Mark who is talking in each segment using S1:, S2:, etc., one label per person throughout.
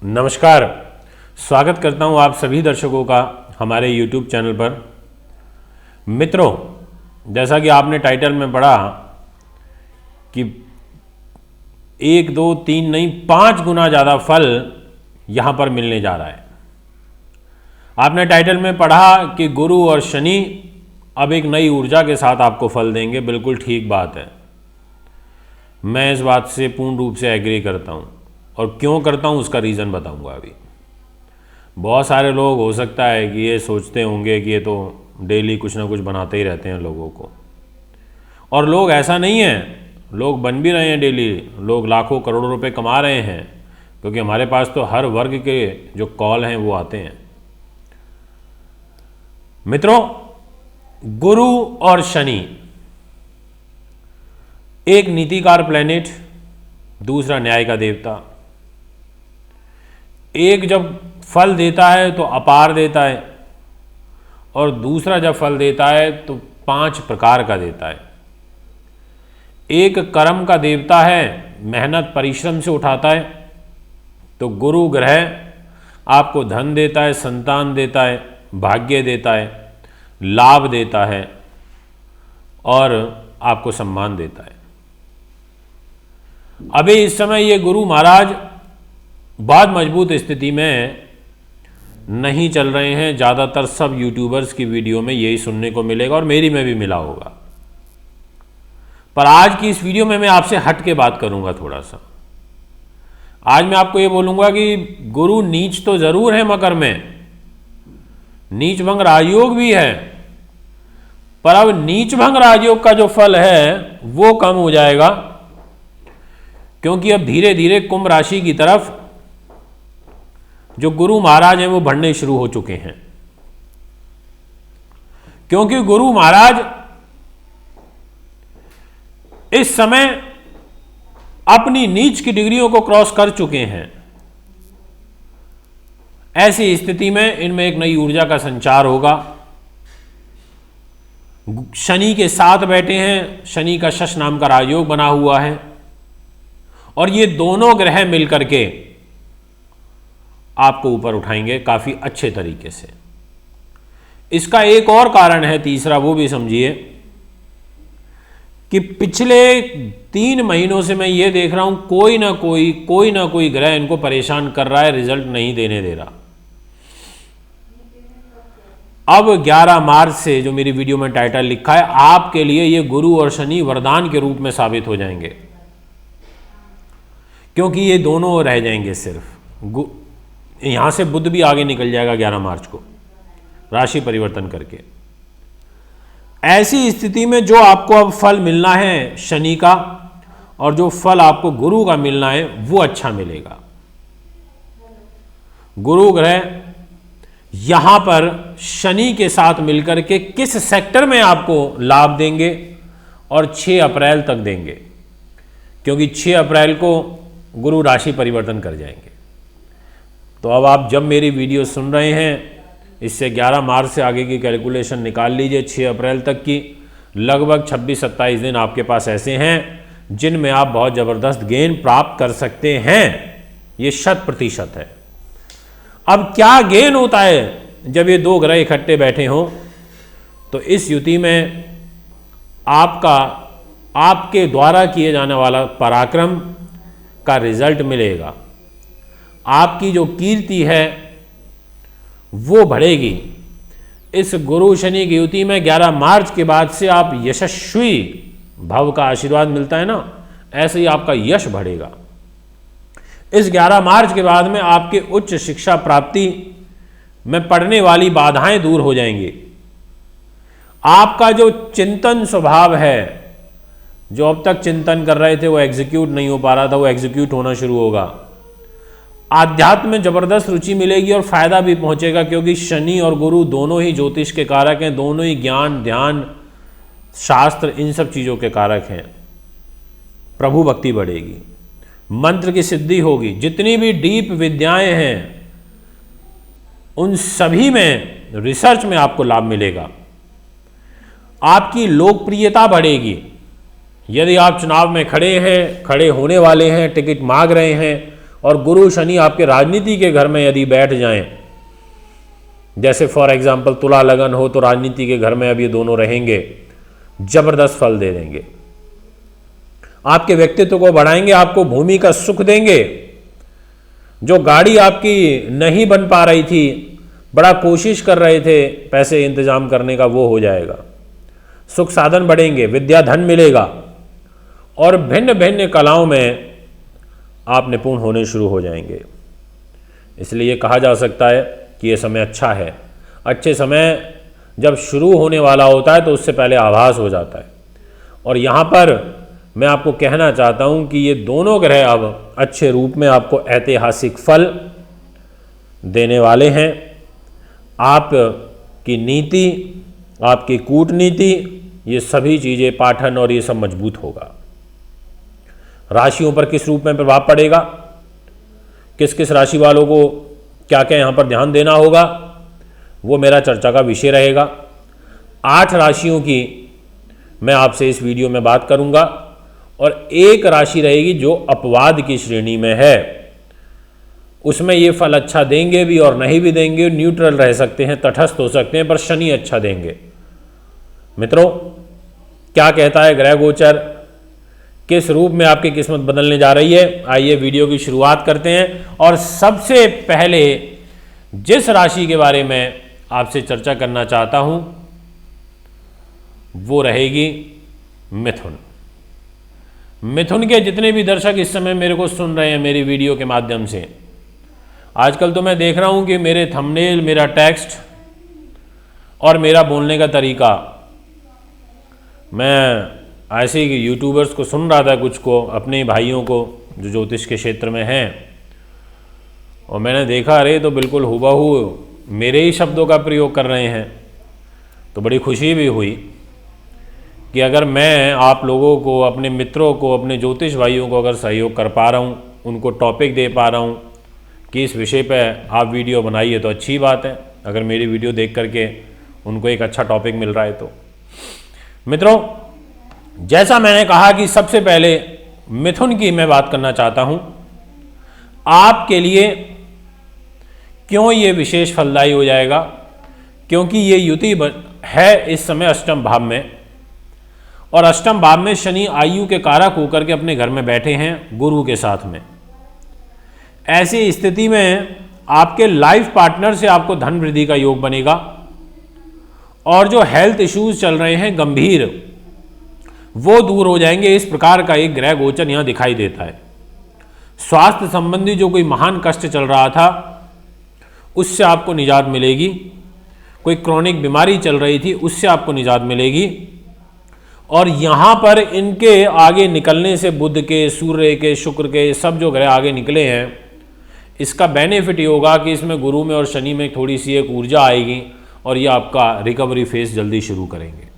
S1: नमस्कार, स्वागत करता हूं आप सभी दर्शकों का हमारे YouTube चैनल पर। मित्रों, जैसा कि आपने टाइटल में पढ़ा कि 1, 2, 3 नहीं 5 गुना ज़्यादा फल यहाँ पर मिलने जा रहा है। आपने टाइटल में पढ़ा कि गुरु और शनि अब एक नई ऊर्जा के साथ आपको फल देंगे। बिल्कुल ठीक बात है, मैं इस बात से पूर्ण रूप से एग्री करता हूँ और क्यों करता हूँ उसका रीज़न बताऊँगा अभी। बहुत सारे लोग हो सकता है कि ये सोचते होंगे कि ये तो डेली कुछ ना कुछ बनाते ही रहते हैं लोगों को, और लोग ऐसा नहीं है, लोग बन भी रहे हैं डेली, लोग लाखों करोड़ों रुपए कमा रहे हैं, क्योंकि हमारे पास तो हर वर्ग के जो कॉल हैं वो आते हैं। मित्रों, गुरु और शनि, एक नीतिकार प्लेनेट, दूसरा न्याय का देवता। एक जब फल देता है तो अपार देता है, और दूसरा जब फल देता है तो 5 प्रकार का देता है। एक कर्म का देवता है, मेहनत परिश्रम से उठाता है, तो गुरु ग्रह आपको धन देता है, संतान देता है, भाग्य देता है, लाभ देता है और आपको सम्मान देता है। अभी इस समय ये गुरु महाराज बहुत मजबूत स्थिति में नहीं चल रहे हैं। ज़्यादातर सब यूट्यूबर्स की वीडियो में यही सुनने को मिलेगा और मेरी में भी मिला होगा। पर आज की इस वीडियो में मैं आपसे हट के बात करूंगा थोड़ा सा। आज मैं आपको ये बोलूंगा कि गुरु नीच तो जरूर है मकर में, नीच भंग राजयोग भी है, पर अब नीच भंग राजयोग का जो फल है वो कम हो जाएगा, क्योंकि अब धीरे धीरे कुंभ राशि की तरफ जो गुरु महाराज हैं वो बढ़ने शुरू हो चुके हैं। क्योंकि गुरु महाराज इस समय अपनी नीच की डिग्रियों को क्रॉस कर चुके हैं। ऐसी स्थिति में इनमें एक नई ऊर्जा का संचार होगा। शनि के साथ बैठे हैं, शनि का शश नाम का राजयोग बना हुआ है, और ये दोनों ग्रह मिलकर के आपको ऊपर उठाएंगे काफी अच्छे तरीके से। इसका एक और कारण है तीसरा, वो भी समझिए कि पिछले 3 महीनों से मैं ये देख रहा हूं कोई ना कोई ग्रह इनको परेशान कर रहा है, रिजल्ट नहीं देने दे रहा। अब 11 मार्च से जो मेरी वीडियो में टाइटल लिखा है, आपके लिए ये गुरु और शनि वरदान के रूप में साबित हो जाएंगे, क्योंकि ये दोनों रह जाएंगे सिर्फ। यहां से बुध भी आगे निकल जाएगा 11 मार्च को राशि परिवर्तन करके। ऐसी स्थिति में जो आपको अब फल मिलना है शनि का, और जो फल आपको गुरु का मिलना है वो अच्छा मिलेगा। गुरु ग्रह यहां पर शनि के साथ मिलकर के किस सेक्टर में आपको लाभ देंगे, और 6 अप्रैल तक देंगे, क्योंकि 6 अप्रैल को गुरु राशि परिवर्तन कर जाएंगे। तो अब आप जब मेरी वीडियो सुन रहे हैं, इससे 11 मार्च से आगे की कैलकुलेशन निकाल लीजिए। 6 अप्रैल तक की लगभग 26-27 दिन आपके पास ऐसे हैं जिनमें आप बहुत ज़बरदस्त गेन प्राप्त कर सकते हैं। ये 100% है। अब क्या गेन होता है जब ये 2 ग्रह इकट्ठे बैठे हों? तो इस युति में आपके द्वारा किए जाने वाला पराक्रम का रिजल्ट मिलेगा। आपकी जो कीर्ति है वो बढ़ेगी। इस गुरु शनि की युति में 11 मार्च के बाद से आप यशस्वी भव का आशीर्वाद मिलता है ना, ऐसे ही आपका यश बढ़ेगा। इस 11 मार्च के बाद में आपके उच्च शिक्षा प्राप्ति में पड़ने वाली बाधाएं दूर हो जाएंगी। आपका जो चिंतन स्वभाव है, जो अब तक चिंतन कर रहे थे वो एग्जीक्यूट नहीं हो पा रहा था, वो एग्जीक्यूट होना शुरू होगा। आध्यात्म में जबरदस्त रुचि मिलेगी और फायदा भी पहुंचेगा, क्योंकि शनि और गुरु दोनों ही ज्योतिष के कारक हैं, दोनों ही ज्ञान, ध्यान, शास्त्र, इन सब चीजों के कारक हैं। प्रभु भक्ति बढ़ेगी, मंत्र की सिद्धि होगी। जितनी भी डीप विद्याएं हैं उन सभी में रिसर्च में आपको लाभ मिलेगा। आपकी लोकप्रियता बढ़ेगी। यदि आप चुनाव में खड़े हैं, खड़े होने वाले हैं, टिकट मांग रहे हैं, और गुरु शनि आपके राजनीति के घर में यदि बैठ जाएं, जैसे फॉर एग्जाम्पल तुला लगन हो तो राजनीति के घर में अब ये दोनों रहेंगे, जबरदस्त फल दे देंगे, आपके व्यक्तित्व को बढ़ाएंगे, आपको भूमि का सुख देंगे। जो गाड़ी आपकी नहीं बन पा रही थी, बड़ा कोशिश कर रहे थे पैसे इंतजाम करने का, वो हो जाएगा। सुख साधन बढ़ेंगे, विद्या धन मिलेगा और भिन्न भिन्न कलाओं में आप निपुण होने शुरू हो जाएंगे। इसलिए कहा जा सकता है कि ये समय अच्छा है। अच्छे समय जब शुरू होने वाला होता है तो उससे पहले आभास हो जाता है। और यहाँ पर मैं आपको कहना चाहता हूँ कि ये दोनों ग्रह अब अच्छे रूप में आपको ऐतिहासिक फल देने वाले हैं। आपकी नीति, आपकी कूटनीति, ये सभी चीज़ें, पाठन और ये सब मजबूत होगा। राशियों पर किस रूप में प्रभाव पड़ेगा, किस किस राशि वालों को क्या क्या यहाँ पर ध्यान देना होगा, वो मेरा चर्चा का विषय रहेगा। 8 राशियों की मैं आपसे इस वीडियो में बात करूँगा और एक राशि रहेगी जो अपवाद की श्रेणी में है। उसमें ये फल अच्छा देंगे भी और नहीं भी देंगे, न्यूट्रल रह सकते हैं, तटस्थ हो सकते हैं, पर शनि अच्छा देंगे। मित्रों, क्या कहता है ग्रह गोचर, किस रूप में आपकी किस्मत बदलने जा रही है? आइए वीडियो की शुरुआत करते हैं। और सबसे पहले जिस राशि के बारे में आपसे चर्चा करना चाहता हूं वो रहेगी मिथुन। मिथुन के जितने भी दर्शक इस समय मेरे को सुन रहे हैं मेरी वीडियो के माध्यम से, आजकल तो मैं देख रहा हूं कि मेरे थंबनेल, मेरा टेक्स्ट और मेरा बोलने का तरीका, मैं ऐसे ही यूट्यूबर्स को सुन रहा था, कुछ को, अपने भाइयों को जो ज्योतिष के क्षेत्र में हैं, और मैंने देखा अरे तो बिल्कुल हुबहू मेरे ही शब्दों का प्रयोग कर रहे हैं। तो बड़ी खुशी भी हुई कि अगर मैं आप लोगों को, अपने मित्रों को, अपने ज्योतिष भाइयों को अगर सहयोग कर पा रहा हूँ, उनको टॉपिक दे पा रहा हूँ कि इस विषय पे आप वीडियो बनाइए, तो अच्छी बात है। अगर मेरी वीडियो देख करके उनको एक अच्छा टॉपिक मिल रहा है तो। मित्रों, जैसा मैंने कहा कि सबसे पहले मिथुन की मैं बात करना चाहता हूं। आपके लिए क्यों ये विशेष फलदायी हो जाएगा? क्योंकि ये युति है इस समय अष्टम भाव में, और अष्टम भाव में शनि आयु के कारक होकर के अपने घर में बैठे हैं गुरु के साथ में। ऐसी स्थिति में आपके लाइफ पार्टनर से आपको धन वृद्धि का योग बनेगा, और जो हेल्थ इश्यूज चल रहे हैं गंभीर, वो दूर हो जाएंगे। इस प्रकार का एक ग्रह गोचर यहां दिखाई देता है। स्वास्थ्य संबंधी जो कोई महान कष्ट चल रहा था उससे आपको निजात मिलेगी। कोई क्रॉनिक बीमारी चल रही थी उससे आपको निजात मिलेगी। और यहां पर इनके आगे निकलने से, बुध के, सूर्य के, शुक्र के, सब जो ग्रह आगे निकले हैं, इसका बेनिफिट ये होगा कि इसमें गुरु में और शनि में थोड़ी सी एक ऊर्जा आएगी और ये आपका रिकवरी फेज जल्दी शुरू करेंगे।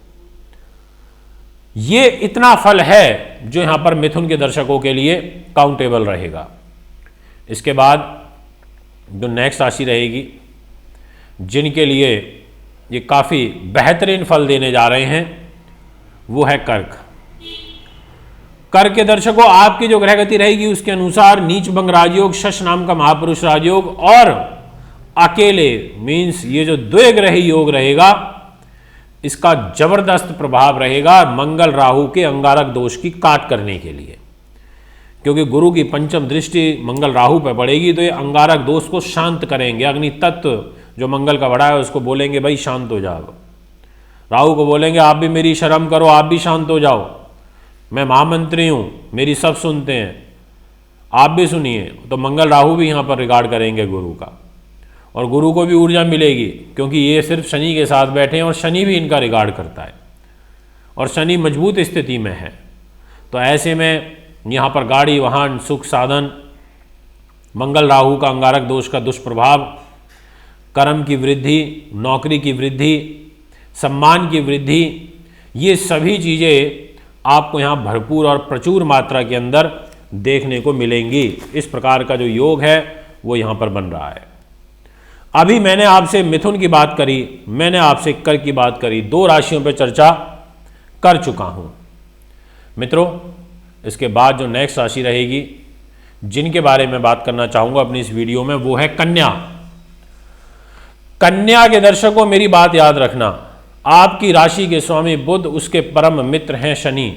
S1: ये इतना फल है जो यहां पर मिथुन के दर्शकों के लिए काउंटेबल रहेगा। इसके बाद जो नेक्स्ट राशि रहेगी, जिनके लिए ये काफ़ी बेहतरीन फल देने जा रहे हैं, वो है कर्क। कर्क के दर्शकों, आपकी जो ग्रह गति रहेगी उसके अनुसार नीच भंग राजयोग, शश नाम का महापुरुष राजयोग और अकेले मीन्स ये जो द्विग्रही योग रहेगा, इसका जबरदस्त प्रभाव रहेगा मंगल राहु के अंगारक दोष की काट करने के लिए। क्योंकि गुरु की पंचम दृष्टि मंगल राहु पर पड़ेगी तो ये अंगारक दोष को शांत करेंगे। अग्नि तत्व जो मंगल का बड़ा है उसको बोलेंगे भाई शांत हो जाओ, राहु को बोलेंगे आप भी मेरी शर्म करो, आप भी शांत हो जाओ, मैं महामंत्री हूं, मेरी सब सुनते हैं, आप भी सुनिए। तो मंगल राहु भी यहाँ पर रिगार्ड करेंगे गुरु का, और गुरु को भी ऊर्जा मिलेगी क्योंकि ये सिर्फ शनि के साथ बैठे हैं और शनि भी इनका रिगार्ड करता है और शनि मजबूत स्थिति में है। तो ऐसे में यहाँ पर गाड़ी, वाहन, सुख साधन, मंगल राहु का अंगारक दोष का दुष्प्रभाव, कर्म की वृद्धि, नौकरी की वृद्धि, सम्मान की वृद्धि, ये सभी चीज़ें आपको यहाँ भरपूर और प्रचुर मात्रा के अंदर देखने को मिलेंगी। इस प्रकार का जो योग है वो यहाँ पर बन रहा है। अभी मैंने आपसे मिथुन की बात करी, मैंने आपसे कर्क की बात करी, 2 राशियों पर चर्चा कर चुका हूँ। मित्रों, इसके बाद जो नेक्स्ट राशि रहेगी, जिनके बारे में बात करना चाहूंगा अपनी इस वीडियो में, वो है कन्या। कन्या के दर्शकों, मेरी बात याद रखना, आपकी राशि के स्वामी बुध, उसके परम मित्र हैं शनि,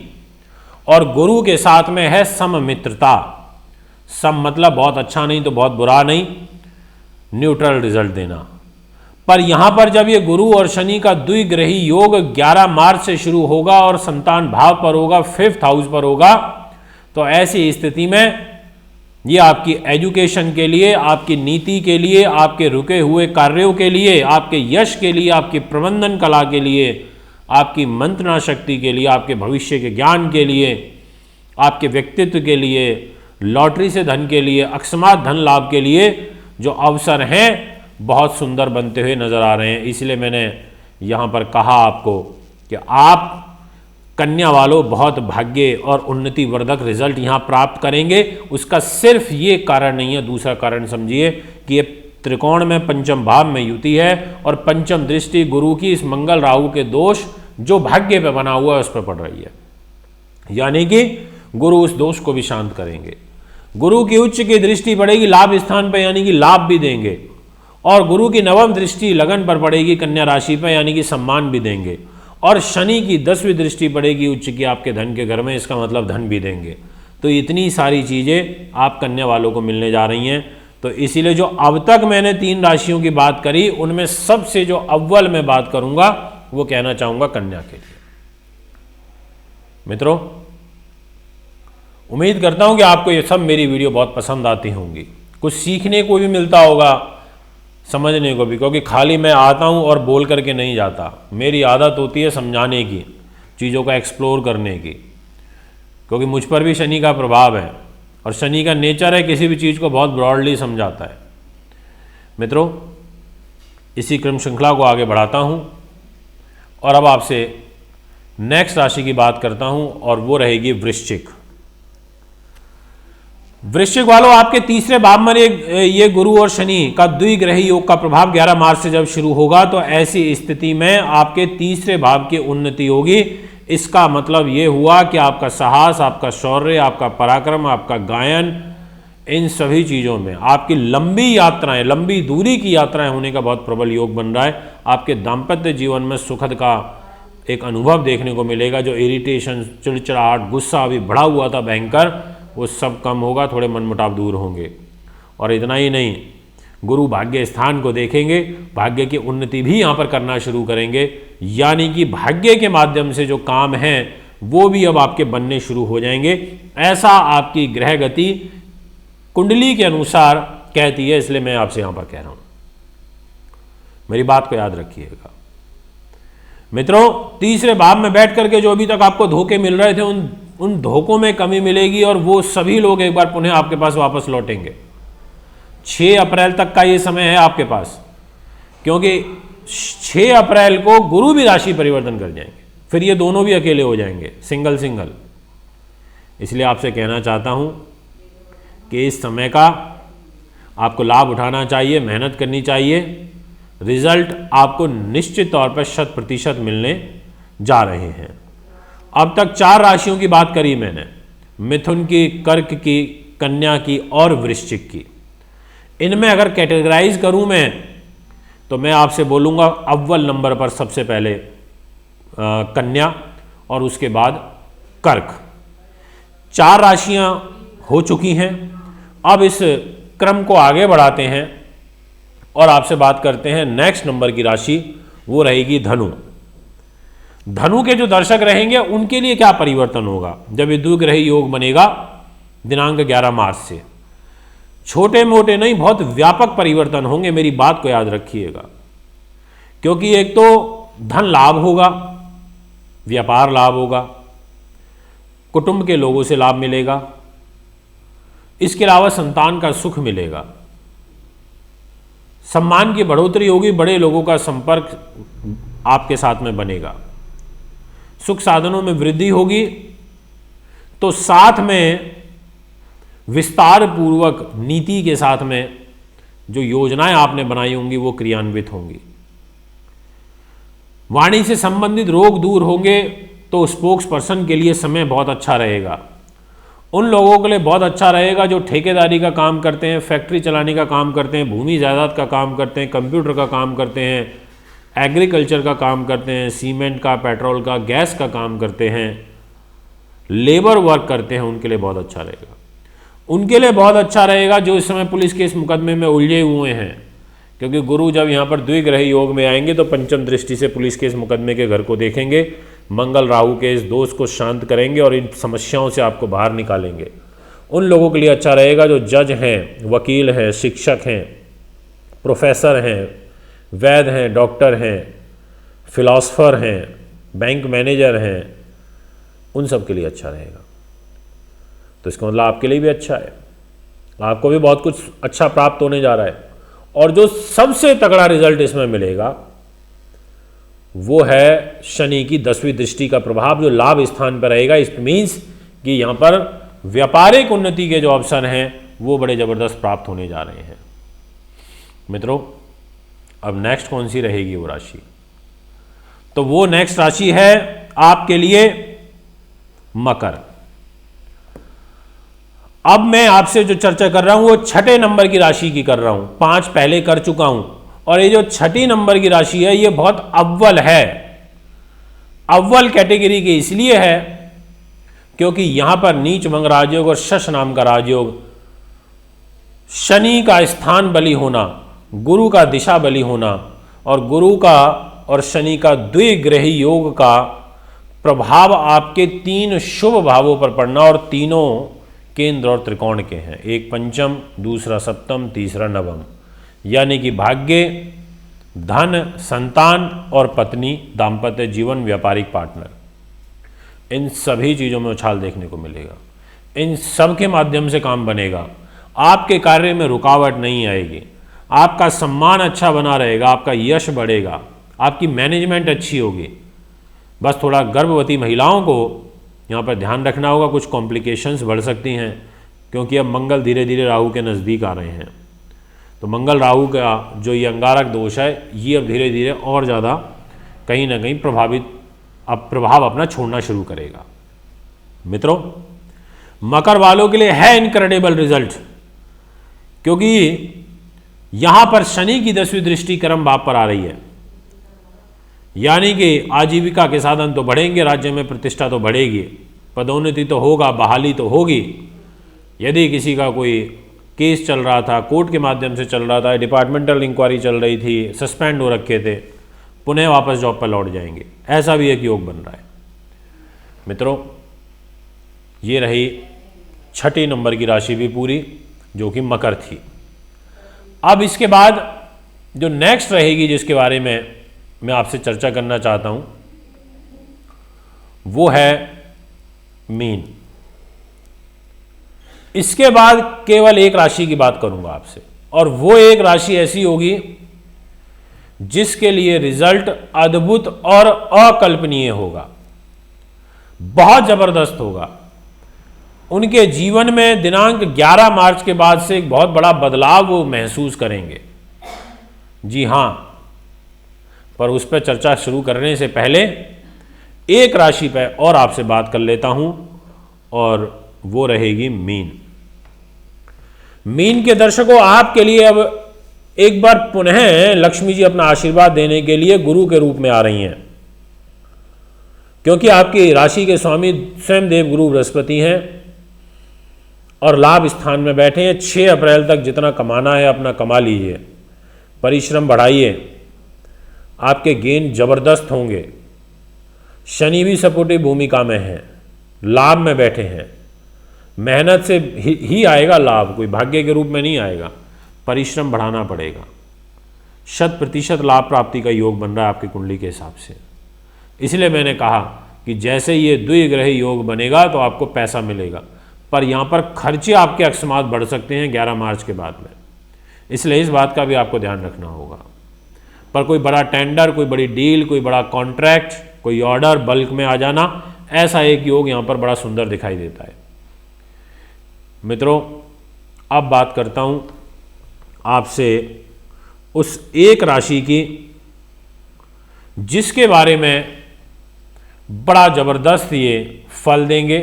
S1: और गुरु के साथ में है सम मित्रता। सम मतलब बहुत अच्छा नहीं तो बहुत बुरा नहीं, न्यूट्रल रिजल्ट देना। पर यहां पर जब ये गुरु और शनि का द्विग्रही योग 11 मार्च से शुरू होगा और संतान भाव पर होगा, 5th हाउस पर होगा, तो ऐसी स्थिति में ये आपकी एजुकेशन के लिए, आपकी नीति के लिए, आपके रुके हुए कार्यों के लिए, आपके यश के लिए, आपकी प्रबंधन कला के लिए, आपकी मंत्रणा शक्ति के लिए, आपके भविष्य के ज्ञान के लिए, आपके व्यक्तित्व के लिए, लॉटरी से धन के लिए, अकस्मात धन लाभ के लिए जो अवसर हैं बहुत सुंदर बनते हुए नजर आ रहे हैं। इसलिए मैंने यहाँ पर कहा आपको कि आप कन्या वालों बहुत भाग्य और उन्नति वर्धक रिजल्ट यहाँ प्राप्त करेंगे। उसका सिर्फ ये कारण नहीं है, दूसरा कारण समझिए कि ये त्रिकोण में पंचम भाव में युति है और पंचम दृष्टि गुरु की इस मंगल राहु के दोष जो भाग्य पे बना हुआ है उस पर पड़ रही है, यानी कि गुरु उस दोष को भी शांत करेंगे। गुरु की उच्च की दृष्टि पड़ेगी लाभ स्थान पर, यानी कि लाभ भी देंगे, और गुरु की नवम दृष्टि लगन पर पड़ेगी कन्या राशि पर, यानी कि सम्मान भी देंगे, और शनि की 10वीं दृष्टि पड़ेगी उच्च की आपके धन के घर में, इसका मतलब धन भी देंगे। तो इतनी सारी चीज़ें आप कन्या वालों को मिलने जा रही हैं। तो इसीलिए जो अब तक मैंने 3 राशियों की बात करी, उनमें सबसे जो अव्वल मैं बात करूंगा वो कहना चाहूंगा कन्या के लिए। मित्रों, उम्मीद करता हूं कि आपको ये सब मेरी वीडियो बहुत पसंद आती होंगी, कुछ सीखने को भी मिलता होगा, समझने को भी, क्योंकि खाली मैं आता हूं और बोल करके नहीं जाता। मेरी आदत होती है समझाने की, चीज़ों का एक्सप्लोर करने की, क्योंकि मुझ पर भी शनि का प्रभाव है और शनि का नेचर है किसी भी चीज़ को बहुत ब्रॉडली समझाता है। मित्रों, इसी क्रम श्रृंखला को आगे बढ़ाता हूं और अब आपसे नेक्स्ट राशि की बात करता हूं और वो रहेगी वृश्चिक। वृश्चिक वालों, आपके तीसरे भाव में ये गुरु और शनि का द्विग्रही योग का प्रभाव 11 मार्च से जब शुरू होगा, तो ऐसी स्थिति में आपके तीसरे भाव की उन्नति होगी। इसका मतलब ये हुआ कि आपका साहस, आपका शौर्य, आपका पराक्रम, आपका गायन, इन सभी चीज़ों में आपकी लंबी यात्राएं, लंबी दूरी की यात्राएं होने का बहुत प्रबल योग बन रहा है। आपके दाम्पत्य जीवन में सुखद का एक अनुभव देखने को मिलेगा। जो इरिटेशन, चिड़चिड़ाहट, गुस्सा अभी बढ़ा हुआ था भयंकर, वो सब कम होगा, थोड़े मनमुटाव दूर होंगे। और इतना ही नहीं, गुरु भाग्य स्थान को देखेंगे, भाग्य की उन्नति भी यहाँ पर करना शुरू करेंगे, यानी कि भाग्य के माध्यम से जो काम हैं वो भी अब आपके बनने शुरू हो जाएंगे। ऐसा आपकी ग्रह गति कुंडली के अनुसार कहती है, इसलिए मैं आपसे यहाँ पर कह रहा हूँ, मेरी बात को याद रखिएगा। मित्रों, तीसरे भाव में बैठ करके जो अभी तक आपको धोखे मिल रहे थे, उन धोखों में कमी मिलेगी और वो सभी लोग एक बार पुनः आपके पास वापस लौटेंगे। 6 अप्रैल तक का ये समय है आपके पास, क्योंकि 6 अप्रैल को गुरु भी राशि परिवर्तन कर जाएंगे, फिर ये दोनों भी अकेले हो जाएंगे, सिंगल सिंगल। इसलिए आपसे कहना चाहता हूं कि इस समय का आपको लाभ उठाना चाहिए, मेहनत करनी चाहिए। रिजल्ट आपको निश्चित तौर पर 100% मिलने जा रहे हैं। अब तक 4 राशियों की बात करी मैंने, मिथुन की, कर्क की, कन्या की और वृश्चिक की। इनमें अगर कैटेगराइज करूं मैं, तो मैं आपसे बोलूंगा अव्वल नंबर पर सबसे पहले कन्या और उसके बाद कर्क। 4 राशियां हो चुकी हैं। अब इस क्रम को आगे बढ़ाते हैं और आपसे बात करते हैं नेक्स्ट नंबर की राशि, वो रहेगी धनु। धनु के जो दर्शक रहेंगे उनके लिए क्या परिवर्तन होगा जब ये द्विग्रही योग बनेगा दिनांक 11 मार्च से। छोटे मोटे नहीं, बहुत व्यापक परिवर्तन होंगे, मेरी बात को याद रखिएगा। क्योंकि एक तो धन लाभ होगा, व्यापार लाभ होगा, कुटुंब के लोगों से लाभ मिलेगा, इसके अलावा संतान का सुख मिलेगा, सम्मान की बढ़ोतरी होगी, बड़े लोगों का संपर्क आपके साथ में बनेगा, सुख साधनों में वृद्धि होगी। तो साथ में विस्तार पूर्वक नीति के साथ में जो योजनाएं आपने बनाई होंगी वो क्रियान्वित होंगी। वाणी से संबंधित रोग दूर होंगे, तो स्पोक्स पर्सन के लिए समय बहुत अच्छा रहेगा। उन लोगों के लिए बहुत अच्छा रहेगा जो ठेकेदारी का काम करते हैं, फैक्ट्री चलाने का काम करते हैं, भूमि जायदाद का काम करते हैं, कंप्यूटर का काम करते हैं, एग्रीकल्चर का काम करते हैं, सीमेंट का, पेट्रोल का, गैस का काम करते हैं, लेबर वर्क करते हैं, उनके लिए बहुत अच्छा रहेगा। उनके लिए बहुत अच्छा रहेगा जो इस समय पुलिस केस मुकदमे में उलझे हुए हैं, क्योंकि गुरु जब यहाँ पर द्विग्रही योग में आएंगे तो पंचम दृष्टि से पुलिस केस मुकदमे के घर को देखेंगे, मंगल राहु के इस दोष को शांत करेंगे और इन समस्याओं से आपको बाहर निकालेंगे। उन लोगों के लिए अच्छा रहेगा जो जज हैं, वकील हैं, शिक्षक हैं, प्रोफेसर हैं, वैद्य हैं, डॉक्टर हैं, फिलॉसफर हैं, बैंक मैनेजर हैं, उन सब के लिए अच्छा रहेगा। तो इसका मतलब आपके लिए भी अच्छा है, आपको भी बहुत कुछ अच्छा प्राप्त होने जा रहा है। और जो सबसे तगड़ा रिजल्ट इसमें मिलेगा वो है शनि की 10वीं दृष्टि का प्रभाव जो लाभ स्थान पर रहेगा। इट मीन्स कि यहाँ पर व्यापारिक उन्नति के जो अवसर हैं वो बड़े ज़बरदस्त प्राप्त होने जा रहे हैं। मित्रों, अब नेक्स्ट कौन सी रहेगी वो राशि? तो वो नेक्स्ट राशि है आपके लिए मकर। अब मैं आपसे जो चर्चा कर रहा हूं वो छठे नंबर की राशि की कर रहा हूं। 5 पहले कर चुका हूं और ये जो छठी नंबर की राशि है ये बहुत अव्वल है। अव्वल कैटेगरी की इसलिए है क्योंकि यहां पर नीच मंग राजयोग और शश नाम का राजयोग, शनि का स्थान बली होना, गुरु का दिशा बली होना और गुरु का और शनि का द्विग्रही योग का प्रभाव आपके 3 शुभ भावों पर पड़ना, और तीनों केंद्र और त्रिकोण के हैं। एक पंचम, दूसरा सप्तम, तीसरा नवम, यानी कि भाग्य, धन, संतान और पत्नी, दाम्पत्य जीवन, व्यापारिक पार्टनर, इन सभी चीज़ों में उछाल देखने को मिलेगा। इन सब के माध्यम से काम बनेगा, आपके कार्य में रुकावट नहीं आएगी, आपका सम्मान अच्छा बना रहेगा, आपका यश बढ़ेगा, आपकी मैनेजमेंट अच्छी होगी। बस थोड़ा गर्भवती महिलाओं को यहाँ पर ध्यान रखना होगा, कुछ कॉम्प्लिकेशंस बढ़ सकती हैं क्योंकि अब मंगल धीरे धीरे राहु के नज़दीक आ रहे हैं। तो मंगल राहु का जो ये अंगारक दोष है ये अब धीरे धीरे और ज़्यादा कहीं ना कहीं प्रभाव अपना छोड़ना शुरू करेगा। मित्रों, मकर वालों के लिए है इनक्रेडिबल रिजल्ट, क्योंकि यहाँ पर शनि की 10वीं दृष्टि कर्म भाव पर आ रही है, यानी कि आजीविका के साधन तो बढ़ेंगे, राज्य में प्रतिष्ठा तो बढ़ेगी, पदोन्नति तो होगा, बहाली तो होगी। यदि किसी का कोई केस चल रहा था, कोर्ट के माध्यम से चल रहा था, डिपार्टमेंटल इंक्वायरी चल रही थी, सस्पेंड हो रखे थे, पुनः वापस जॉब पर लौट जाएंगे, ऐसा भी एक योग बन रहा है। मित्रों, ये रही छठी नंबर की राशि भी पूरी, जो कि मकर थी। अब इसके बाद जो नेक्स्ट रहेगी, जिसके बारे में मैं आपसे चर्चा करना चाहता हूं, वो है मीन। इसके बाद केवल एक राशि की बात करूंगा आपसे, और वो एक राशि ऐसी होगी जिसके लिए रिजल्ट अद्भुत और अकल्पनीय होगा, बहुत जबरदस्त होगा। उनके जीवन में दिनांक 11 मार्च के बाद से एक बहुत बड़ा बदलाव वो महसूस करेंगे। जी हां, पर उस पर चर्चा शुरू करने से पहले एक राशि पर और आपसे बात कर लेता हूं, और वो रहेगी मीन। मीन के दर्शकों, आपके लिए अब एक बार पुनः लक्ष्मी जी अपना आशीर्वाद देने के लिए गुरु के रूप में आ रही हैं, क्योंकि आपकी राशि के स्वामी स्वयं देव गुरु बृहस्पति हैं और लाभ स्थान में बैठे हैं। 6 अप्रैल तक जितना कमाना है अपना कमा लीजिए, परिश्रम बढ़ाइए, आपके गेन जबरदस्त होंगे। शनि भी सपोर्टिव भूमिका में है, लाभ में बैठे हैं, मेहनत से ही आएगा लाभ, कोई भाग्य के रूप में नहीं आएगा, परिश्रम बढ़ाना पड़ेगा। 100% लाभ प्राप्ति का योग बन रहा है आपकी कुंडली के हिसाब से। इसलिए मैंने कहा कि जैसे ये द्विग्रही योग बनेगा तो आपको पैसा मिलेगा, पर यहाँ पर खर्चे आपके अकस्मात बढ़ सकते हैं 11 मार्च के बाद में, इसलिए इस बात का भी आपको ध्यान रखना होगा। पर कोई बड़ा टेंडर, कोई बड़ी डील, कोई बड़ा कॉन्ट्रैक्ट, कोई ऑर्डर बल्क में आ जाना, ऐसा एक योग यहाँ पर बड़ा सुंदर दिखाई देता है। मित्रों, अब बात करता हूँ आपसे उस एक राशि की जिसके बारे में बड़ा जबरदस्त ये फल देंगे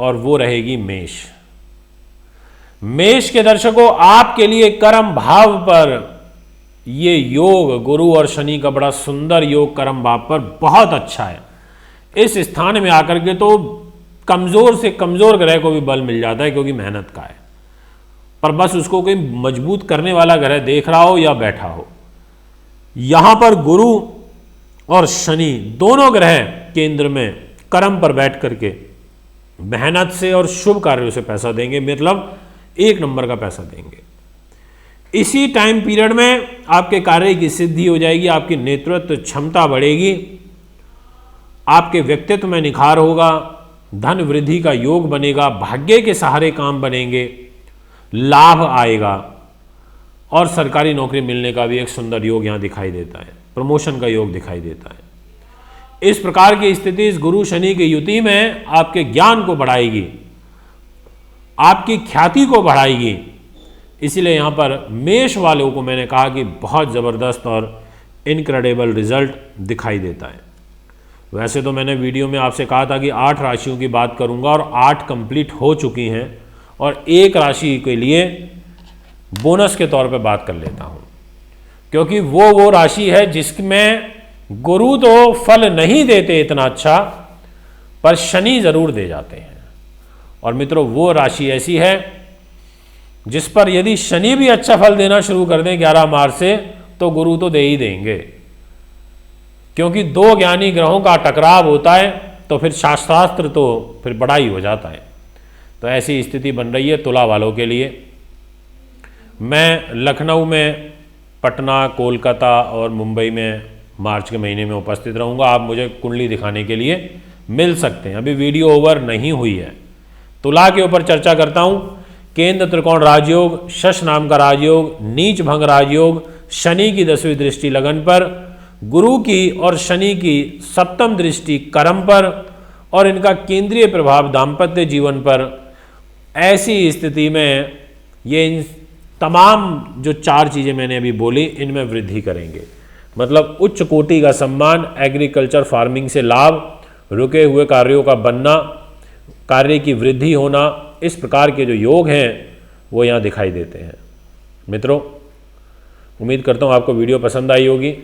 S1: और वो रहेगी मेष। मेष के दर्शकों, आपके लिए कर्म भाव पर ये योग गुरु और शनि का बड़ा सुंदर योग कर्म भाव पर बहुत अच्छा है। इस स्थान में आकर के तो कमजोर से कमजोर ग्रह को भी बल मिल जाता है, क्योंकि मेहनत का है, पर बस उसको कोई मजबूत करने वाला ग्रह देख रहा हो या बैठा हो। यहां पर गुरु और शनि दोनों ग्रह केंद्र में कर्म पर बैठ करके मेहनत से और शुभ कार्यों से पैसा देंगे, मतलब 1 नंबर का पैसा देंगे। इसी टाइम पीरियड में आपके कार्य की सिद्धि हो जाएगी, आपकी नेतृत्व क्षमता बढ़ेगी, आपके व्यक्तित्व में निखार होगा, धन वृद्धि का योग बनेगा, भाग्य के सहारे काम बनेंगे, लाभ आएगा और सरकारी नौकरी मिलने का भी एक सुंदर योग यहां दिखाई देता है, प्रमोशन का योग दिखाई देता है। इस प्रकार की स्थिति इस गुरु शनि की युति में आपके ज्ञान को बढ़ाएगी, आपकी ख्याति को बढ़ाएगी। इसीलिए यहां पर मेष वालों को मैंने कहा कि बहुत ज़बरदस्त और इनक्रेडिबल रिजल्ट दिखाई देता है। वैसे तो मैंने वीडियो में आपसे कहा था कि 8 राशियों की बात करूंगा और 8 कंप्लीट हो चुकी हैं, और एक राशि के लिए बोनस के तौर पे बात कर लेता हूं, क्योंकि वो राशि है जिसमें गुरु तो फल नहीं देते इतना अच्छा, पर शनि जरूर दे जाते हैं। और मित्रों, वो राशि ऐसी है जिस पर यदि शनि भी अच्छा फल देना शुरू कर दें 11 मार्च से, तो गुरु तो दे ही देंगे, क्योंकि 2 ज्ञानी ग्रहों का टकराव होता है तो फिर शास्त्रास्त्र तो फिर बड़ा ही हो जाता है। तो ऐसी स्थिति बन रही है तुला वालों के लिए। मैं लखनऊ में, पटना, कोलकाता और मुंबई में मार्च के महीने में उपस्थित रहूंगा। आप मुझे कुंडली दिखाने के लिए मिल सकते हैं। अभी वीडियो ओवर नहीं हुई है। तुला के ऊपर चर्चा करता हूं। केंद्र त्रिकोण राजयोग, शश नाम का राजयोग, नीच भंग राजयोग, शनि की 10वीं दृष्टि लगन पर, गुरु की और शनि की 7वीं दृष्टि कर्म पर, और इनका केंद्रीय प्रभाव दाम्पत्य जीवन पर। ऐसी स्थिति में ये इन तमाम जो 4 चीज़ें मैंने अभी बोली, इनमें वृद्धि करेंगे। मतलब उच्च कोटि का सम्मान, एग्रीकल्चर फार्मिंग से लाभ, रुके हुए कार्यों का बनना, कार्य की वृद्धि होना, इस प्रकार के जो योग हैं वो यहाँ दिखाई देते हैं। मित्रों, उम्मीद करता हूँ आपको वीडियो पसंद आई होगी,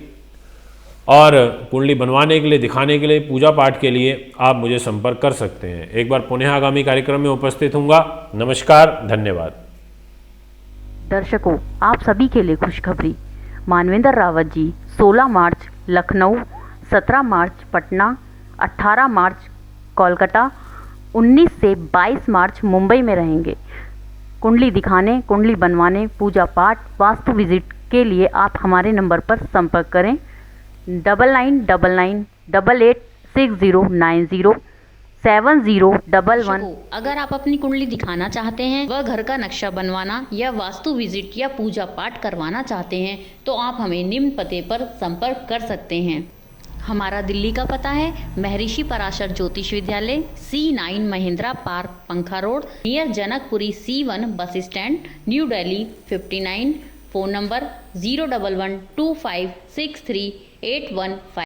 S1: और कुंडली बनवाने के लिए, दिखाने के लिए, पूजा पाठ के लिए आप मुझे संपर्क कर सकते हैं। एक बार पुनः आगामी कार्यक्रम में उपस्थित होऊंगा। नमस्कार, धन्यवाद।
S2: दर्शकों, आप सभी के लिए खुशखबरी। मानवेंद्र रावत जी 16 मार्च लखनऊ, 17 मार्च पटना, 18 मार्च कोलकाता, 19 से 22 मार्च मुंबई में रहेंगे। कुंडली दिखाने, कुंडली बनवाने, पूजा पाठ, वास्तु विजिट के लिए आप हमारे नंबर पर संपर्क करें 9999886090 7011।
S3: अगर आप अपनी कुंडली दिखाना चाहते हैं, वह घर का नक्शा बनवाना या वास्तु विजिट या पूजा पाठ करवाना चाहते हैं, तो आप हमें निम्न पते पर संपर्क कर सकते हैं। हमारा दिल्ली का पता है महर्षि पराशर ज्योतिष विद्यालय, C9 महिंद्रा पार्क, पंखा road, near Janakpuri, C1 bus stand, new Delhi 59। Phone number 01125638115।